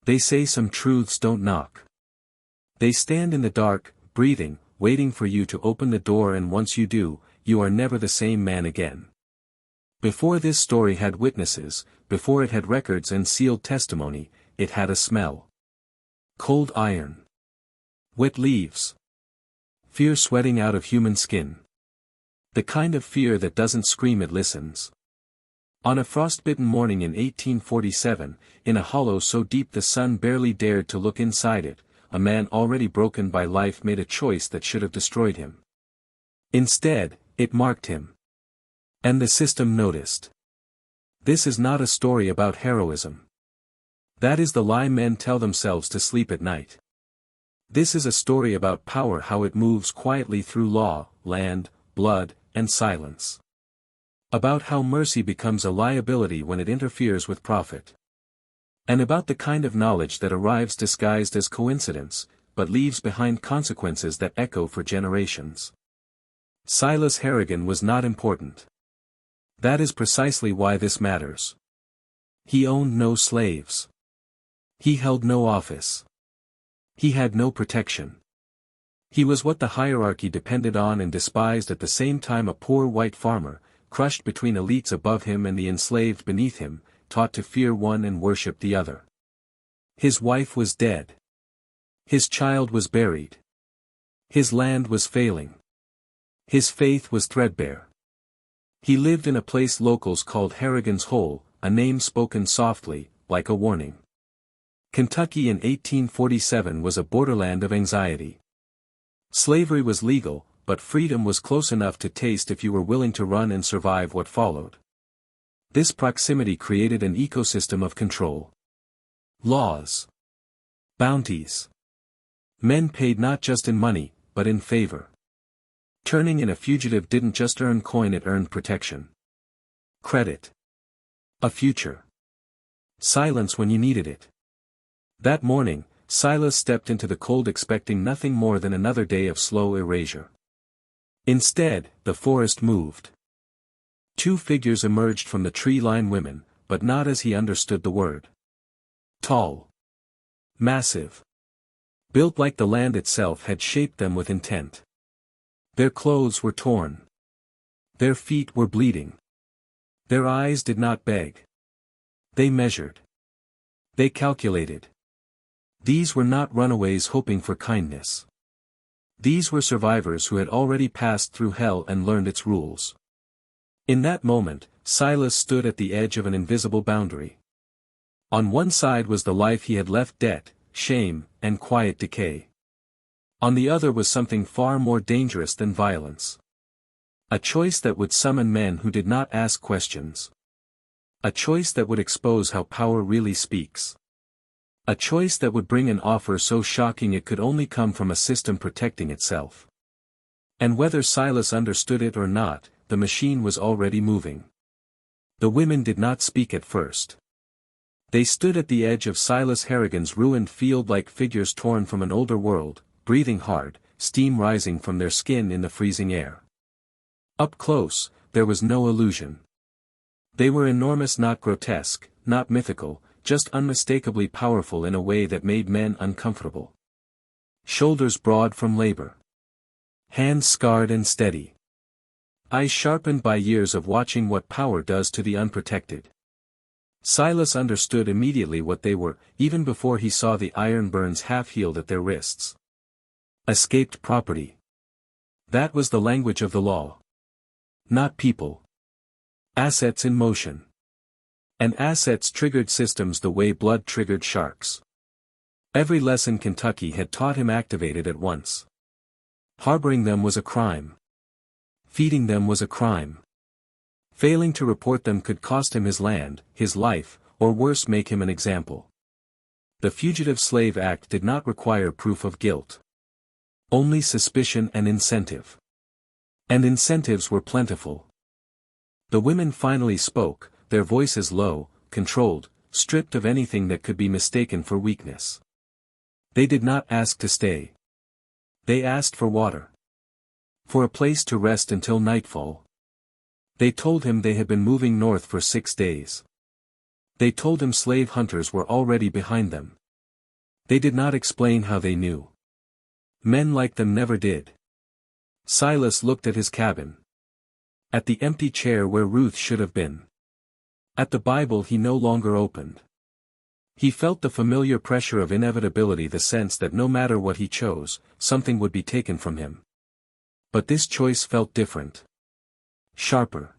They say some truths don't knock. They stand in the dark, breathing, waiting for you to open the door, and once you do, you are never the same man again. Before this story had witnesses, before it had records and sealed testimony, it had a smell. Cold iron. Wet leaves. Fear sweating out of human skin. The kind of fear that doesn't scream, it listens. On a frostbitten morning in 1847, in a hollow so deep the sun barely dared to look inside it, a man already broken by life made a choice that should have destroyed him. Instead, it marked him. And the system noticed. This is not a story about heroism. That is the lie men tell themselves to sleep at night. This is a story about power, how it moves quietly through law, land, blood, and silence. About how mercy becomes a liability when it interferes with profit. And about the kind of knowledge that arrives disguised as coincidence, but leaves behind consequences that echo for generations. Silas Harrigan was not important. That is precisely why this matters. He owned no slaves. He held no office. He had no protection. He was what the hierarchy depended on and despised, at the same time a poor white farmer, crushed between elites above him and the enslaved beneath him, taught to fear one and worship the other. His wife was dead. His child was buried. His land was failing. His faith was threadbare. He lived in a place locals called Harrigan's Hole, a name spoken softly, like a warning. Kentucky in 1847 was a borderland of anxiety. Slavery was legal, but freedom was close enough to taste if you were willing to run and survive what followed. This proximity created an ecosystem of control. Laws. Bounties. Men paid not just in money, but in favor. Turning in a fugitive didn't just earn coin, it earned protection. Credit. A future. Silence when you needed it. That morning, Silas stepped into the cold expecting nothing more than another day of slow erasure. Instead, the forest moved. Two figures emerged from the tree-lined women, but not as he understood the word. Tall. Massive. Built like the land itself had shaped them with intent. Their clothes were torn. Their feet were bleeding. Their eyes did not beg. They measured. They calculated. These were not runaways hoping for kindness. These were survivors who had already passed through hell and learned its rules. In that moment, Silas stood at the edge of an invisible boundary. On one side was the life he had left, debt, shame, and quiet decay. On the other was something far more dangerous than violence. A choice that would summon men who did not ask questions. A choice that would expose how power really speaks. A choice that would bring an offer so shocking it could only come from a system protecting itself. And whether Silas understood it or not, the machine was already moving. The women did not speak at first. They stood at the edge of Silas Harrigan's ruined field like figures torn from an older world, breathing hard, steam rising from their skin in the freezing air. Up close, there was no illusion. They were enormous, not grotesque, not mythical, just unmistakably powerful in a way that made men uncomfortable. Shoulders broad from labor. Hands scarred and steady. Eyes sharpened by years of watching what power does to the unprotected. Silas understood immediately what they were, even before he saw the iron burns half-healed at their wrists. Escaped property. That was the language of the law. Not people. Assets in motion. And assets triggered systems the way blood triggered sharks. Every lesson Kentucky had taught him activated at once. Harboring them was a crime. Feeding them was a crime. Failing to report them could cost him his land, his life, or worse, make him an example. The Fugitive Slave Act did not require proof of guilt. Only suspicion and incentive. And incentives were plentiful. The women finally spoke, their voices low, controlled, stripped of anything that could be mistaken for weakness. They did not ask to stay. They asked for water. For a place to rest until nightfall. They told him they had been moving north for 6 days. They told him slave hunters were already behind them. They did not explain how they knew. Men like them never did. Silas looked at his cabin. At the empty chair where Ruth should have been. At the Bible he no longer opened. He felt the familiar pressure of inevitability, the sense that no matter what he chose, something would be taken from him. But this choice felt different. Sharper.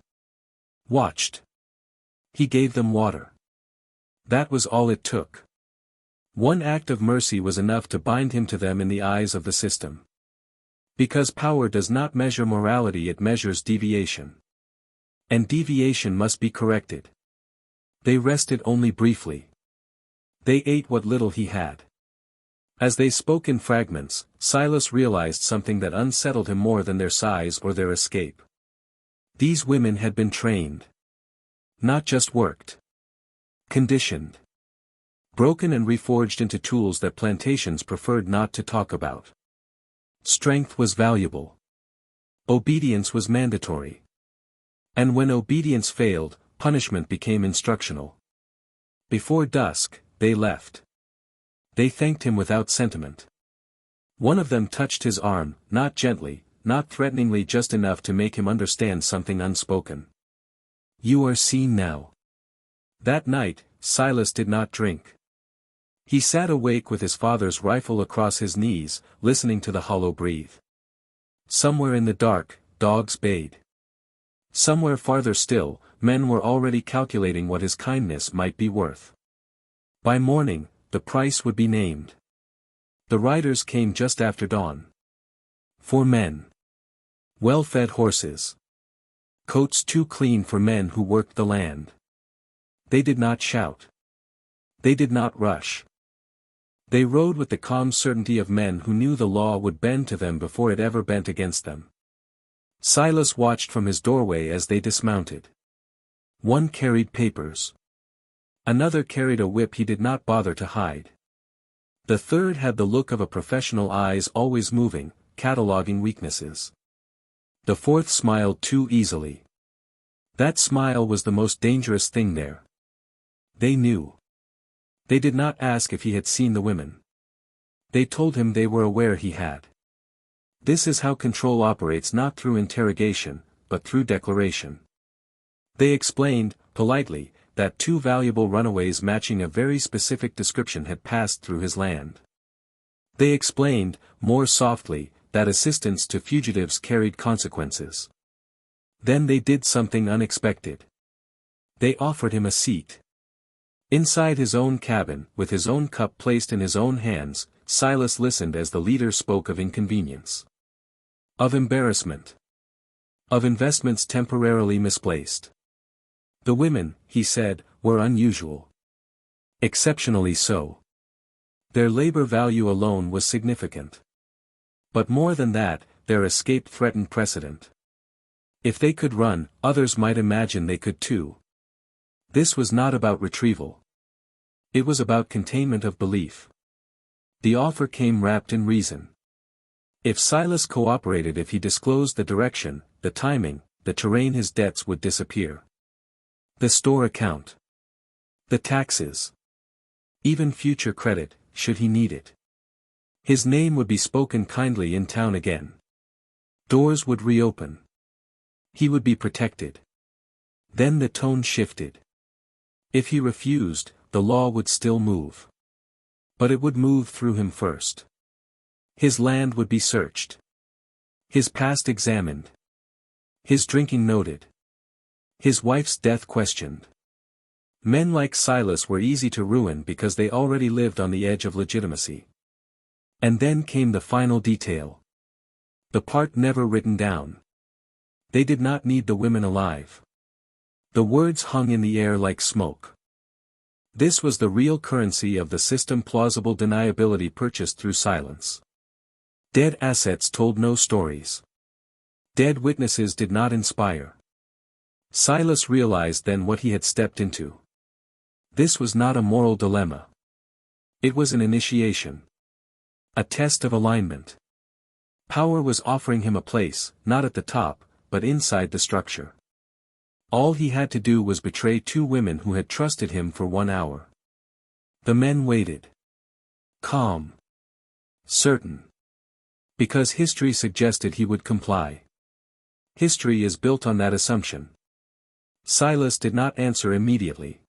Watched. He gave them water. That was all it took. One act of mercy was enough to bind him to them in the eyes of the system. Because power does not measure morality, it measures deviation. And deviation must be corrected. They rested only briefly. They ate what little he had. As they spoke in fragments, Silas realized something that unsettled him more than their size or their escape. These women had been trained. Not just worked. Conditioned. Broken and reforged into tools that plantations preferred not to talk about. Strength was valuable. Obedience was mandatory. And when obedience failed, punishment became instructional. Before dusk, they left. They thanked him without sentiment. One of them touched his arm, not gently, not threateningly, just enough to make him understand something unspoken. "You are seen now." That night, Silas did not drink. He sat awake with his father's rifle across his knees, listening to the hollow breath. Somewhere in the dark, dogs bayed. Somewhere farther still, men were already calculating what his kindness might be worth. By morning, the price would be named. The riders came just after dawn. 4 men. Well-fed horses. Coats too clean for men who worked the land. They did not shout. They did not rush. They rode with the calm certainty of men who knew the law would bend to them before it ever bent against them. Silas watched from his doorway as they dismounted. One carried papers. Another carried a whip he did not bother to hide. The third had the look of a professional, eyes always moving, cataloging weaknesses. The fourth smiled too easily. That smile was the most dangerous thing there. They knew. They did not ask if he had seen the women. They told him they were aware he had. This is how control operates, not through interrogation, but through declaration. They explained, politely, that 2 valuable runaways matching a very specific description had passed through his land. They explained, more softly, that assistance to fugitives carried consequences. Then they did something unexpected. They offered him a seat. Inside his own cabin, with his own cup placed in his own hands, Silas listened as the leader spoke of inconvenience. Of embarrassment. Of investments temporarily misplaced. The women, he said, were unusual. Exceptionally so. Their labor value alone was significant. But more than that, their escape threatened precedent. If they could run, others might imagine they could too. This was not about retrieval. It was about containment of belief. The offer came wrapped in reason. If Silas cooperated, if he disclosed the direction, the timing, the terrain, his debts would disappear. The store account. The taxes. Even future credit, should he need it. His name would be spoken kindly in town again. Doors would reopen. He would be protected. Then the tone shifted. If he refused, the law would still move. But it would move through him first. His land would be searched. His past examined. His drinking noted. His wife's death questioned. Men like Silas were easy to ruin because they already lived on the edge of legitimacy. And then came the final detail. The part never written down. They did not need the women alive. The words hung in the air like smoke. This was the real currency of the system, plausible deniability purchased through silence. Dead assets told no stories. Dead witnesses did not inspire. Silas realized then what he had stepped into. This was not a moral dilemma. It was an initiation. A test of alignment. Power was offering him a place, not at the top, but inside the structure. All he had to do was betray 2 women who had trusted him for 1 hour. The men waited. Calm. Certain. Because history suggested he would comply. History is built on that assumption. Silas did not answer immediately.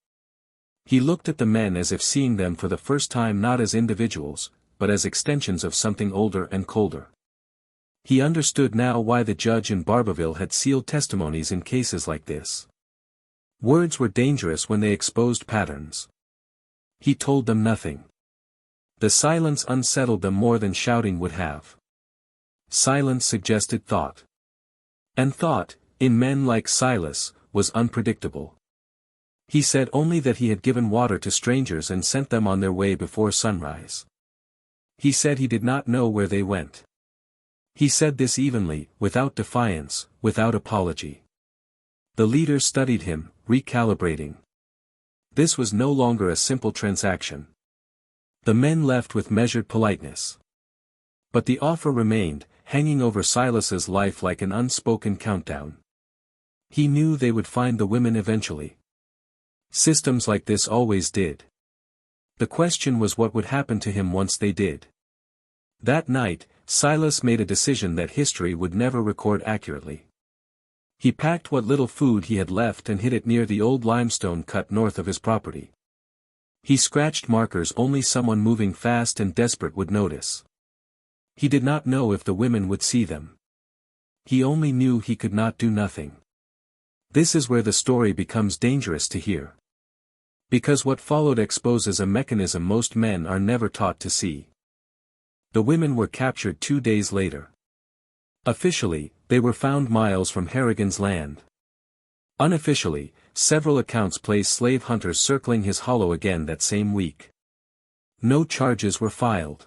He looked at the men as if seeing them for the first time not as individuals, but as extensions of something older and colder. He understood now why the judge in Barbaville had sealed testimonies in cases like this. Words were dangerous when they exposed patterns. He told them nothing. The silence unsettled them more than shouting would have. Silence suggested thought. And thought, in men like Silas, was unpredictable. He said only that he had given water to strangers and sent them on their way before sunrise. He said he did not know where they went. He said this evenly, without defiance, without apology. The leader studied him, recalibrating. This was no longer a simple transaction. The men left with measured politeness. But the offer remained, hanging over Silas's life like an unspoken countdown. He knew they would find the women eventually. Systems like this always did. The question was what would happen to him once they did. That night, Silas made a decision that history would never record accurately. He packed what little food he had left and hid it near the old limestone cut north of his property. He scratched markers only someone moving fast and desperate would notice. He did not know if the women would see them. He only knew he could not do nothing. This is where the story becomes dangerous to hear. Because what followed exposes a mechanism most men are never taught to see. The women were captured 2 days later. Officially, they were found miles from Harrigan's land. Unofficially, several accounts place slave hunters circling his hollow again that same week. No charges were filed.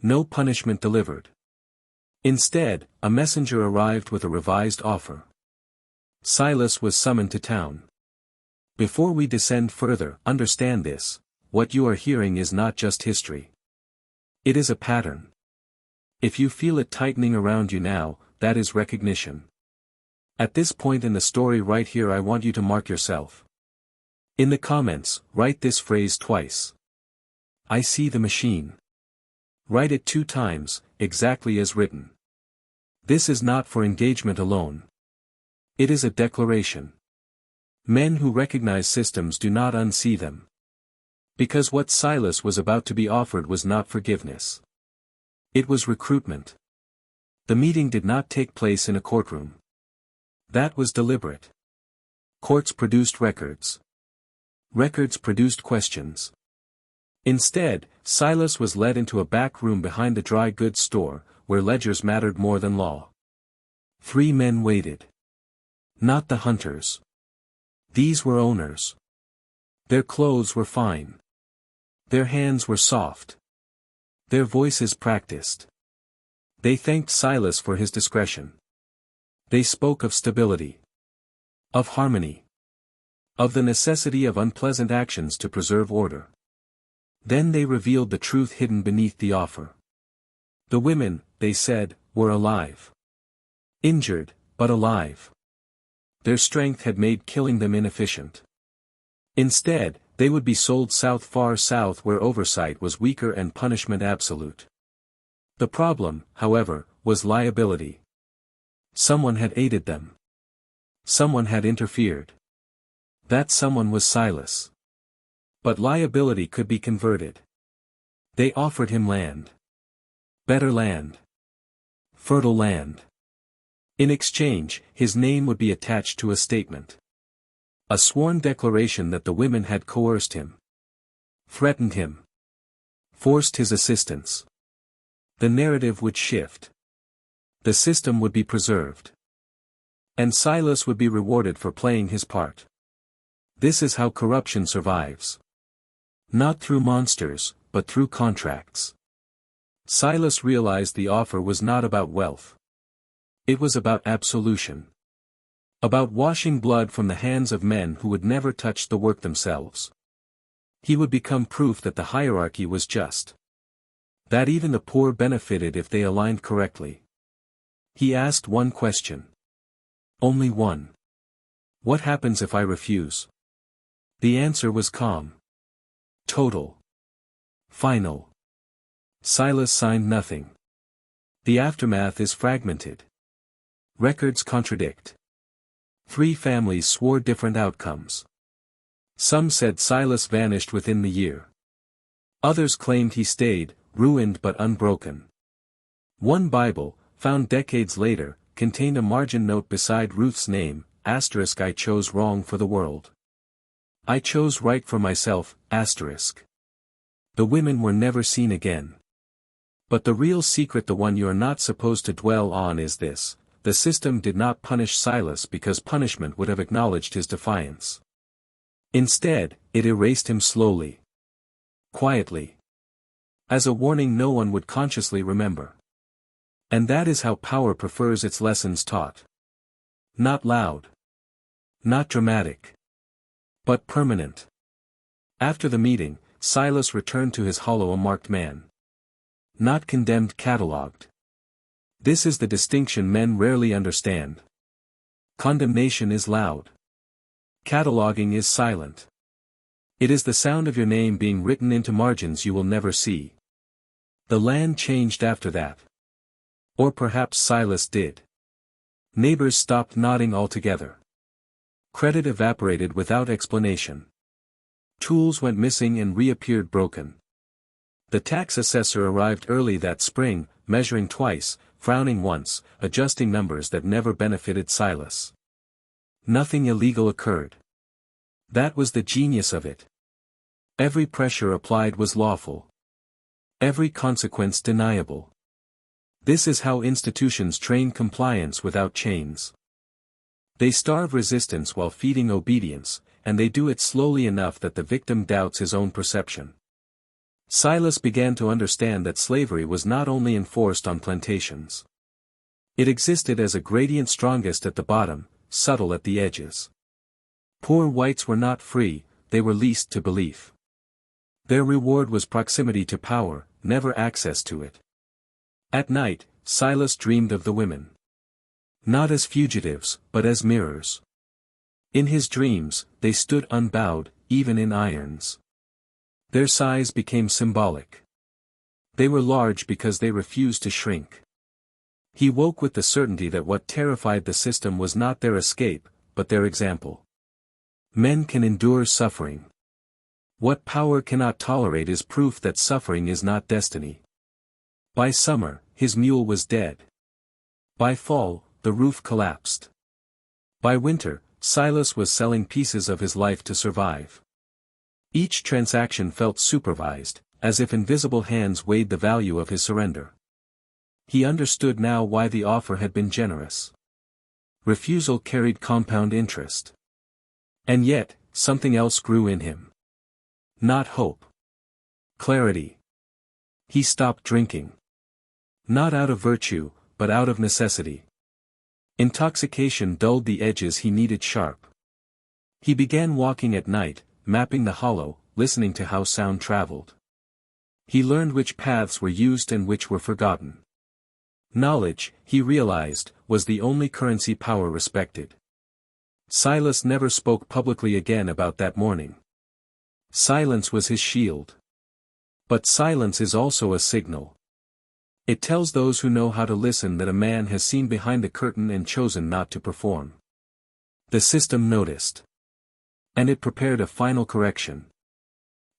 No punishment delivered. Instead, a messenger arrived with a revised offer. Silas was summoned to town. Before we descend further, understand this: what you are hearing is not just history. It is a pattern. If you feel it tightening around you now, that is recognition. At this point in the story right here, I want you to mark yourself. In the comments, write this phrase twice. I see the machine. Write it 2 times, exactly as written. This is not for engagement alone. It is a declaration. Men who recognize systems do not unsee them. Because what Silas was about to be offered was not forgiveness. It was recruitment. The meeting did not take place in a courtroom. That was deliberate. Courts produced records. Records produced questions. Instead, Silas was led into a back room behind the dry goods store, where ledgers mattered more than law. 3 men waited. Not the hunters. These were owners. Their clothes were fine. Their hands were soft. Their voices practiced. They thanked Silas for his discretion. They spoke of stability. Of harmony. Of the necessity of unpleasant actions to preserve order. Then they revealed the truth hidden beneath the offer. The women, they said, were alive. Injured, but alive. Their strength had made killing them inefficient. Instead, they would be sold south, far south, where oversight was weaker and punishment absolute. The problem, however, was liability. Someone had aided them. Someone had interfered. That someone was Silas. But liability could be converted. They offered him land. Better land. Fertile land. In exchange, his name would be attached to a statement. A sworn declaration that the women had coerced him. Threatened him. Forced his assistance. The narrative would shift. The system would be preserved. And Silas would be rewarded for playing his part. This is how corruption survives. Not through monsters, but through contracts. Silas realized the offer was not about wealth. It was about absolution. About washing blood from the hands of men who would never touch the work themselves. He would become proof that the hierarchy was just. That even the poor benefited if they aligned correctly. He asked one question. Only one. What happens if I refuse? The answer was calm. Total. Final. Silas signed nothing. The aftermath is fragmented. Records contradict. 3 families swore different outcomes. Some said Silas vanished within the year. Others claimed he stayed, ruined but unbroken. One Bible, found decades later, contained a margin note beside Ruth's name, *, I chose wrong for the world. I chose right for myself, *. The women were never seen again. But the real secret, the one you are not supposed to dwell on, is this: the system did not punish Silas because punishment would have acknowledged his defiance. Instead, it erased him slowly. Quietly. As a warning no one would consciously remember. And that is how power prefers its lessons taught. Not loud. Not dramatic. But permanent. After the meeting, Silas returned to his hollow a marked man. Not condemned, catalogued. This is the distinction men rarely understand. Condemnation is loud. Cataloging is silent. It is the sound of your name being written into margins you will never see. The land changed after that. Or perhaps Silas did. Neighbors stopped nodding altogether. Credit evaporated without explanation. Tools went missing and reappeared broken. The tax assessor arrived early that spring, measuring twice, frowning once, adjusting numbers that never benefited Silas. Nothing illegal occurred. That was the genius of it. Every pressure applied was lawful. Every consequence deniable. This is how institutions train compliance without chains. They starve resistance while feeding obedience, and they do it slowly enough that the victim doubts his own perception. Silas began to understand that slavery was not only enforced on plantations. It existed as a gradient, strongest at the bottom, subtle at the edges. Poor whites were not free, they were leased to belief. Their reward was proximity to power, never access to it. At night, Silas dreamed of the women. Not as fugitives, but as mirrors. In his dreams, they stood unbowed, even in irons. Their size became symbolic. They were large because they refused to shrink. He woke with the certainty that what terrified the system was not their escape, but their example. Men can endure suffering. What power cannot tolerate is proof that suffering is not destiny. By summer, his mule was dead. By fall, the roof collapsed. By winter, Silas was selling pieces of his life to survive. Each transaction felt supervised, as if invisible hands weighed the value of his surrender. He understood now why the offer had been generous. Refusal carried compound interest. And yet, something else grew in him. Not hope. Clarity. He stopped drinking. Not out of virtue, but out of necessity. Intoxication dulled the edges he needed sharp. He began walking at night, mapping the hollow, listening to how sound traveled. He learned which paths were used and which were forgotten. Knowledge, he realized, was the only currency power respected. Silas never spoke publicly again about that morning. Silence was his shield. But silence is also a signal. It tells those who know how to listen that a man has seen behind the curtain and chosen not to perform. The system noticed. And it prepared a final correction.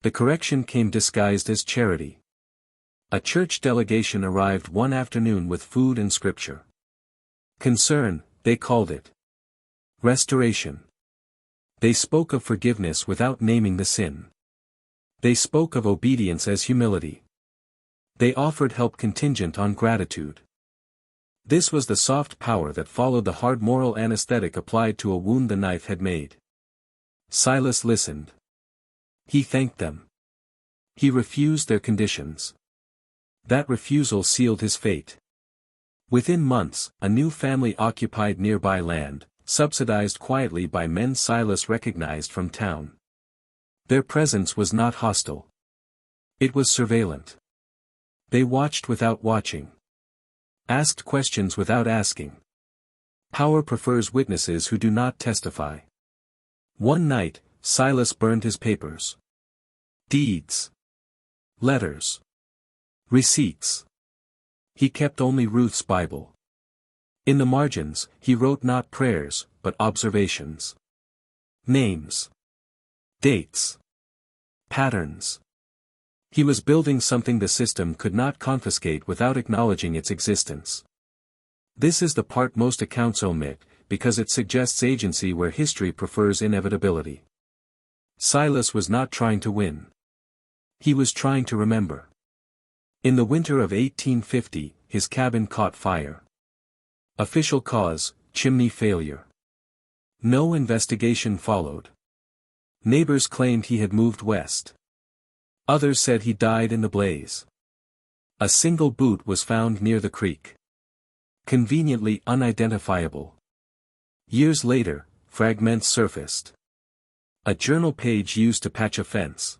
The correction came disguised as charity. A church delegation arrived one afternoon with food and scripture. Concern, they called it. Restoration. They spoke of forgiveness without naming the sin. They spoke of obedience as humility. They offered help contingent on gratitude. This was the soft power that followed the hard moral anesthetic applied to a wound the knife had made. Silas listened. He thanked them. He refused their conditions. That refusal sealed his fate. Within months, a new family occupied nearby land, subsidized quietly by men Silas recognized from town. Their presence was not hostile. It was surveillant. They watched without watching. Asked questions without asking. Power prefers witnesses who do not testify. One night, Silas burned his papers. Deeds. Letters. Receipts. He kept only Ruth's Bible. In the margins, he wrote not prayers, but observations. Names. Dates. Patterns. He was building something the system could not confiscate without acknowledging its existence. This is the part most accounts omit, because it suggests agency where history prefers inevitability. Silas was not trying to win. He was trying to remember. In the winter of 1850, his cabin caught fire. Official cause, chimney failure. No investigation followed. Neighbors claimed he had moved west. Others said he died in the blaze. A single boot was found near the creek. Conveniently unidentifiable. Years later, fragments surfaced. A journal page used to patch a fence.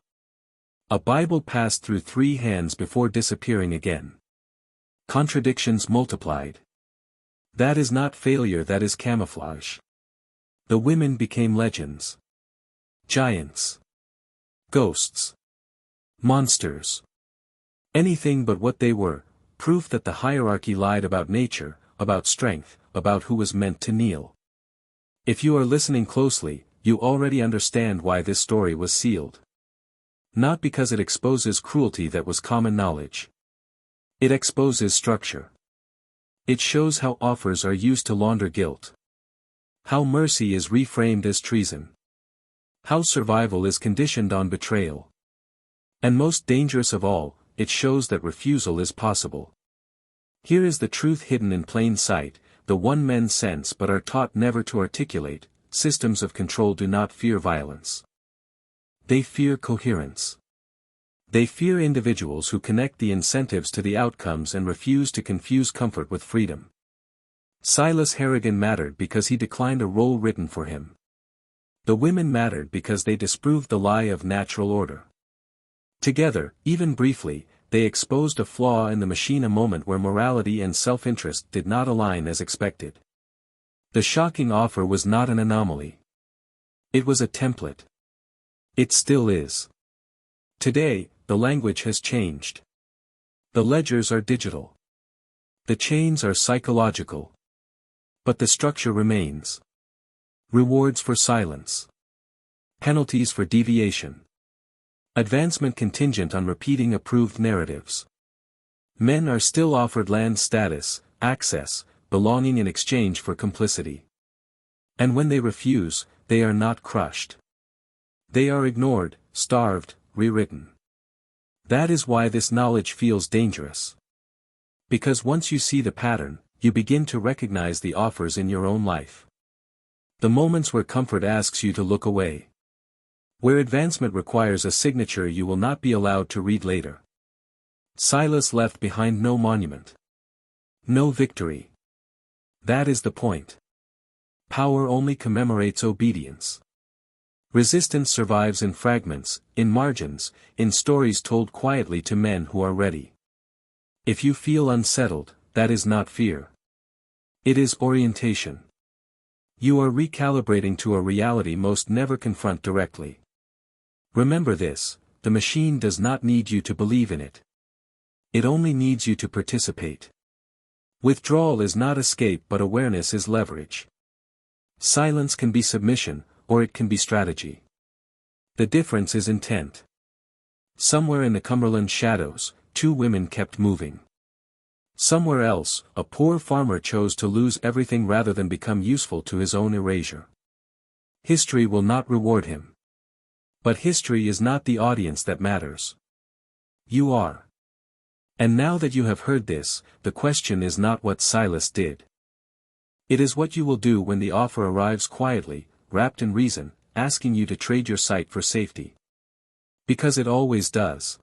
A Bible passed through 3 hands before disappearing again. Contradictions multiplied. That is not failure, that is camouflage. The women became legends. Giants. Ghosts. Monsters. Anything but what they were, proof that the hierarchy lied about nature, about strength, about who was meant to kneel. If you are listening closely, you already understand why this story was sealed. Not because it exposes cruelty that was common knowledge. It exposes structure. It shows how offers are used to launder guilt. How mercy is reframed as treason. How survival is conditioned on betrayal. And most dangerous of all, it shows that refusal is possible. Here is the truth hidden in plain sight, the one men sense but are taught never to articulate: systems of control do not fear violence. They fear coherence. They fear individuals who connect the incentives to the outcomes and refuse to confuse comfort with freedom. Silas Harrigan mattered because he declined a role written for him. The women mattered because they disproved the lie of natural order. Together, even briefly, they exposed a flaw in the machine, a moment where morality and self-interest did not align as expected. The shocking offer was not an anomaly. It was a template. It still is. Today, the language has changed. The ledgers are digital. The chains are psychological. But the structure remains. Rewards for silence. Penalties for deviation. Advancement contingent on repeating approved narratives. Men are still offered land status, access, belonging in exchange for complicity. And when they refuse, they are not crushed. They are ignored, starved, rewritten. That is why this knowledge feels dangerous. Because once you see the pattern, you begin to recognize the offers in your own life. The moments where comfort asks you to look away. Where advancement requires a signature you will not be allowed to read later. Silas left behind no monument. No victory. That is the point. Power only commemorates obedience. Resistance survives in fragments, in margins, in stories told quietly to men who are ready. If you feel unsettled, that is not fear. It is orientation. You are recalibrating to a reality most never confront directly. Remember this: the machine does not need you to believe in it. It only needs you to participate. Withdrawal is not escape, but awareness is leverage. Silence can be submission, or it can be strategy. The difference is intent. Somewhere in the Cumberland shadows, 2 women kept moving. Somewhere else, a poor farmer chose to lose everything rather than become useful to his own erasure. History will not reward him. But history is not the audience that matters. You are. And now that you have heard this, the question is not what Silas did. It is what you will do when the offer arrives quietly, wrapped in reason, asking you to trade your sight for safety. Because it always does.